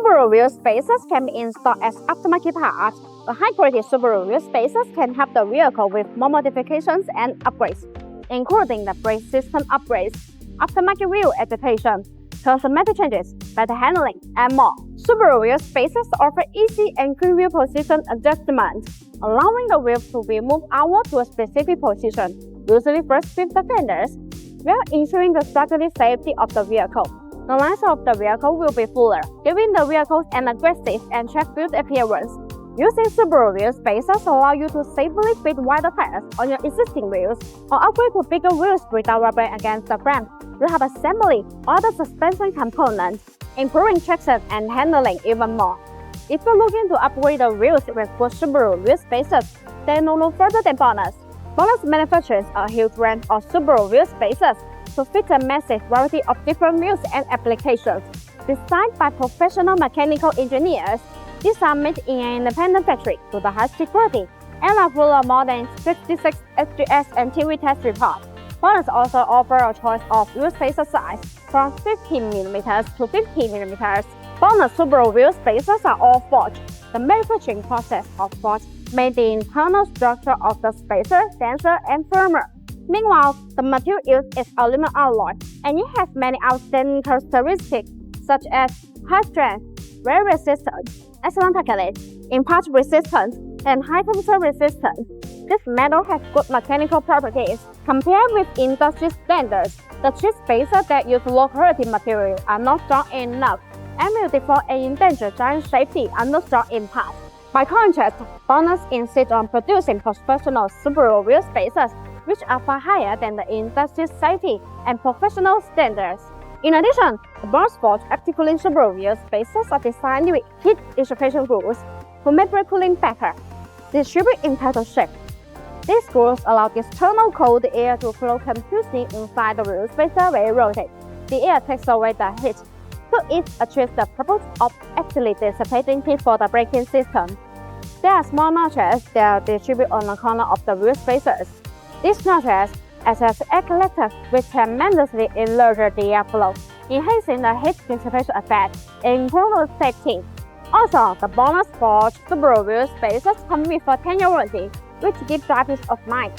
Subaru wheel spacers can be installed as aftermarket parts. The high-quality Subaru wheel spacers can help the vehicle with more modifications and upgrades, including the brake system upgrades, aftermarket wheel adaptation, cosmetic changes, better handling, and more. Subaru wheel spacers offer easy and quick wheel position adjustment, allowing the wheel to be moved outward to a specific position, usually first with the fenders, while ensuring the structural safety of the vehicle. The lines of the vehicle will be fuller, giving the vehicle an aggressive and track-built appearance. Using Subaru wheel spacers allow you to safely fit wider tires on your existing wheels or upgrade to bigger wheels without rubbing against the frame. You have assembly all the suspension components, improving traction and handling even more. If you're looking to upgrade the wheels with good Subaru wheel spacers, then look further than BONOSS. BONOSS manufactures a huge range of Subaru wheel spacers to fit a massive variety of different wheels and applications. Designed by professional mechanical engineers, these are made in an independent factory to the highest security and are full of more than 66 SGS and TV test reports. BONOSS also offers a choice of wheel spacer size from 15mm to 50mm. BONOSS Subaru wheel spacers are all forged. The manufacturing process of forge made the internal structure of the spacer denser and firmer. Meanwhile, the material used is aluminum alloy, and it has many outstanding characteristics such as high strength, very resistant, excellent catalyst, impact resistance, and high temperature resistance. This metal has good mechanical properties. Compared with industry standards, the cheap spacers that use low-quality material are not strong enough and will default and endanger giant safety under strong impact. By contrast, BONOSS insists on producing professional Subaru wheel spacers, which are far higher than the industry safety and professional standards. In addition, the bloxsport active-cooling Subaru wheel spacers are designed with heat dissipation grooves to make brake cooling better, distributed in tighter shape. These grooves allow external cold air to flow continuously inside the wheel spacer when it rotates. The air takes away the heat, so it achieves the purpose of actually dissipating heat for the braking system. There are small notches that are distributed on the corner of the wheel spacers. These notches act as air collectors, which tremendously enlarge the airflow, enhancing the heat dissipation effect and improving safety. Also, the BONOSS Sport Subaru wheel spacers come with a 10-year warranty, which gives drivers peace of mind.